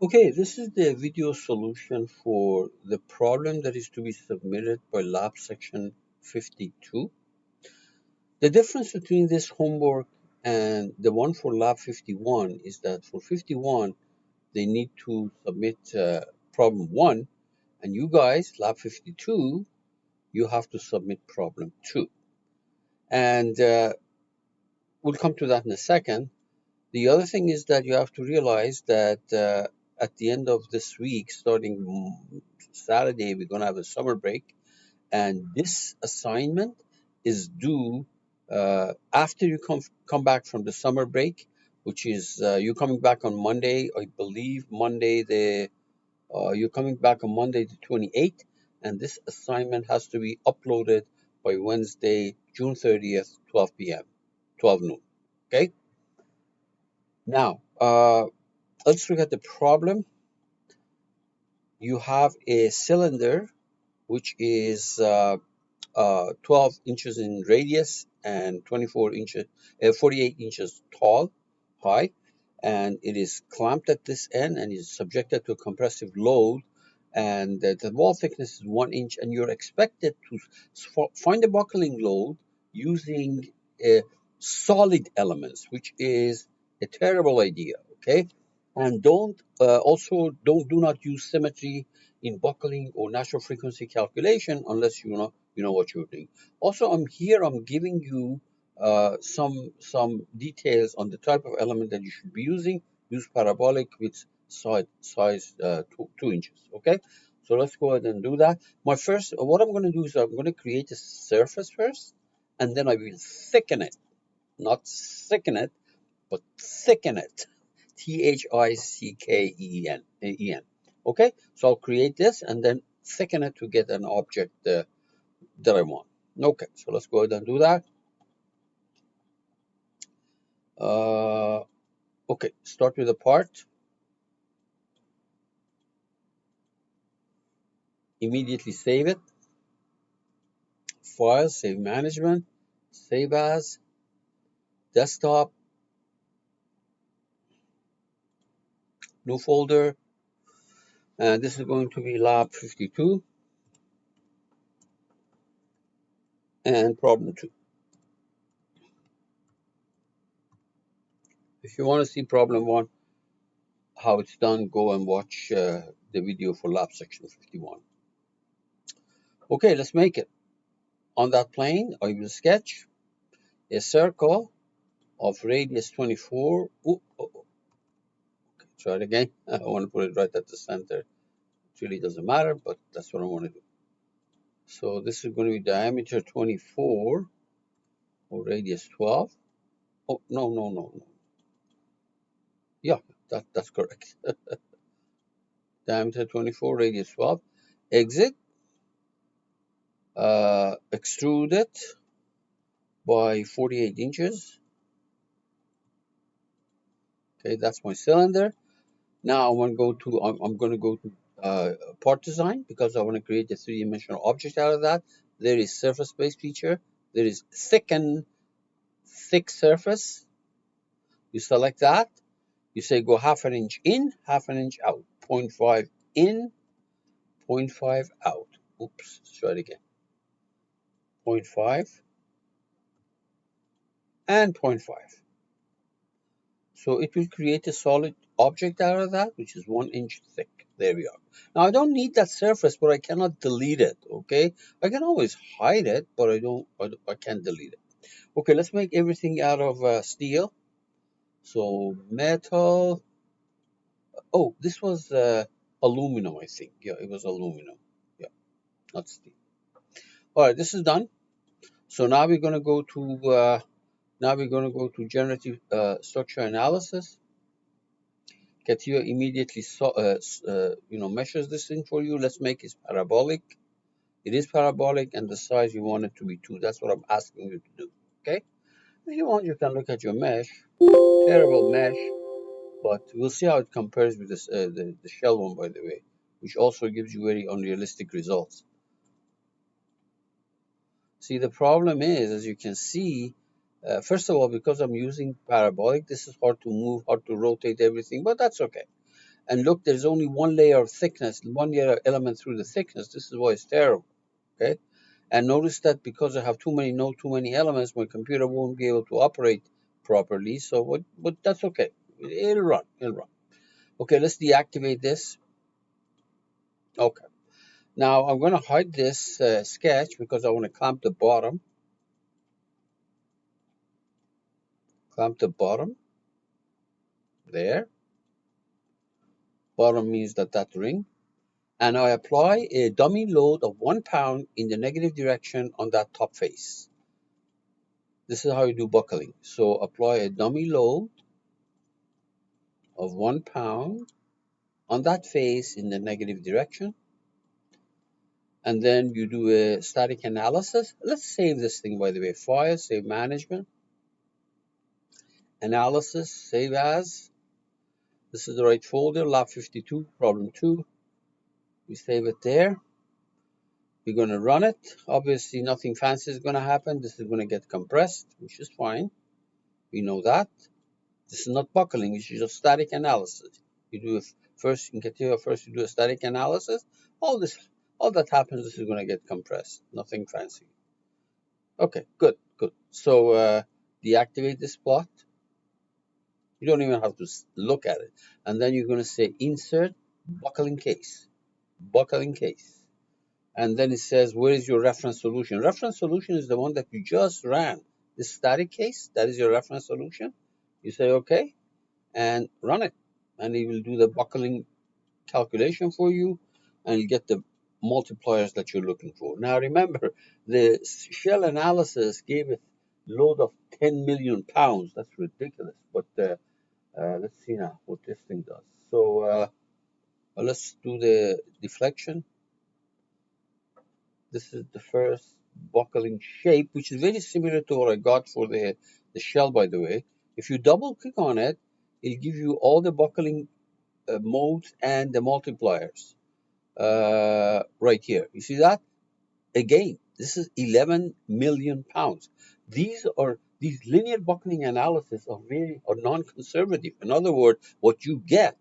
Okay, this is the video solution for the problem that is to be submitted by lab section 52. The difference between this homework and the one for lab 51 is that for 51, they need to submit problem 1, and you guys, lab 52, you have to submit problem 2. And we'll come to that in a second. The other thing is that you have to realize that at the end of this week, starting Saturday, we're going to have a summer break, and this assignment is due after you come back from the summer break, which is you're coming back on Monday, I believe Monday the you're coming back on Monday the 28th, and this assignment has to be uploaded by Wednesday, June 30th, 12 p.m., 12 noon. Okay. Now, let's look at the problem. You have a cylinder which is 12 inches in radius and 48 inches tall, high, and it is clamped at this end and is subjected to a compressive load. And the wall thickness is 1 inch, and you're expected to find the buckling load using solid elements, which is a terrible idea. Okay, and do not use symmetry in buckling or natural frequency calculation unless you know what you're doing. Also, I'm giving you some details on the type of element that you should be using. Use parabolic with size 2 inches. Okay, so let's go ahead and do that. What I'm going to do is I'm going to create a surface first, and then I will thicken it, not thicken it, but thicken it. thicken. Okay, so I'll create this and then thicken it to get an object that I want. Okay, so let's go ahead and do that. Uh, okay, start with the part. Immediately save it. File, save management, save as, desktop, new folder, and this is going to be lab 52 and problem 2. If you want to see problem 1, how it's done, go and watch the video for lab section 51. Okay, let's make it. On that plane, I will sketch a circle of radius 24. Ooh, okay, try it again. I want to put it right at the center. It really doesn't matter, but that's what I want to do. So this is going to be diameter 24 or radius 12. Oh, no. Yeah, that's correct. Diameter 24, radius 12. Exit, extrude it by 48 inches. Okay, that's my cylinder. Now I'm going to go to part design because I want to create a three-dimensional object out of that. There is surface base feature. There is thick surface. You select that. You say go half an inch in, half an inch out. 0.5 in, 0.5 out. Oops, let's try it again. 0.5 and 0.5. So it will create a solid object out of that, which is 1 inch thick. There we are. Now I don't need that surface, but I cannot delete it. Okay, I can always hide it, but I can't delete it. Okay, let's make everything out of steel. So metal. Oh, this was aluminum, I think. Yeah, it was aluminum. Yeah, not steel. All right, this is done. So now we're going to go to generative structure analysis. CATIA immediately measures this thing for you. Let's make it parabolic. It is parabolic, and the size you want it to be 2. That's what I'm asking you to do. Okay? If you want, you can look at your mesh. Terrible mesh, but we'll see how it compares with the shell one, by the way, which also gives you very unrealistic results. See, the problem is, as you can see, first of all, because I'm using parabolic, this is hard to move, hard to rotate everything, but that's okay. And look, there's only one layer of thickness, one layer element through the thickness. This is why it's terrible. Okay. And notice that because I have too many elements, my computer won't be able to operate properly. So, but that's okay. It'll run. It'll run. Okay, let's deactivate this. Okay. Now I'm going to hide this sketch because I want to clamp the bottom. Clamp the bottom. There. Bottom means that ring. And I apply a dummy load of 1 pound in the negative direction on that top face. This is how you do buckling. So apply a dummy load of 1 pound on that face in the negative direction. And then you do a static analysis. Let's save this thing, by the way. File, save management, analysis, save as. This is the right folder, lab 52, problem 2. We save it there. We're going to run it. Obviously, nothing fancy is going to happen. This is going to get compressed, which is fine. We know that. This is not buckling. It's just static analysis. You do first in Cativa. First, you do a static analysis. All that happens. This is going to get compressed. Nothing fancy. Okay, good. So deactivate this plot. You don't even have to look at it. And then you're going to say insert buckling case. Buckling case. And then it says, where is your reference solution? Reference solution is the one that you just ran. This static case, that is your reference solution. You say, okay, and run it. And it will do the buckling calculation for you, and you get the multipliers that you're looking for. Now remember, the shell analysis gave it load of 10 million pounds. That's ridiculous. But let's see now what this thing does. So let's do the deflection. This is the first buckling shape, which is very similar to what I got for the shell, by the way. If you double click on it, it'll give you all the buckling modes and the multipliers right here. You see that? Again, this is 11 million pounds. These linear buckling analysis are non-conservative. In other words, what you get,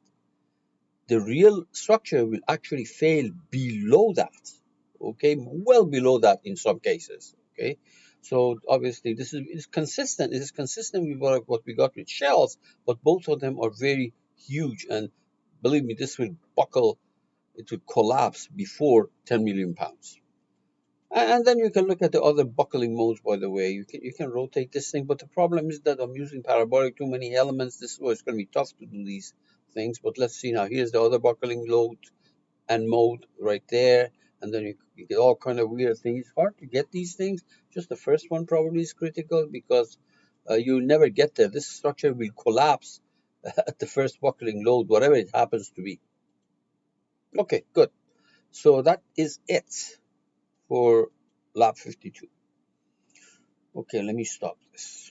the real structure will actually fail below that. Okay, well below that in some cases. Okay, so obviously this is consistent. It is consistent with what we got with shells, but both of them are very huge, and believe me, this will buckle. It will collapse before 10 million pounds. And then you can look at the other buckling modes, by the way. You can rotate this thing, but the problem is that I'm using parabolic, too many elements. This is why it's going to be tough to do these things. But let's see now. Here's the other buckling load and mode right there. And then you get all kind of weird things. It's hard to get these things. Just the first one probably is critical because you'll never get there. This structure will collapse at the first buckling load, whatever it happens to be. Okay, good. So that is it for lab 52. Okay, let me stop this.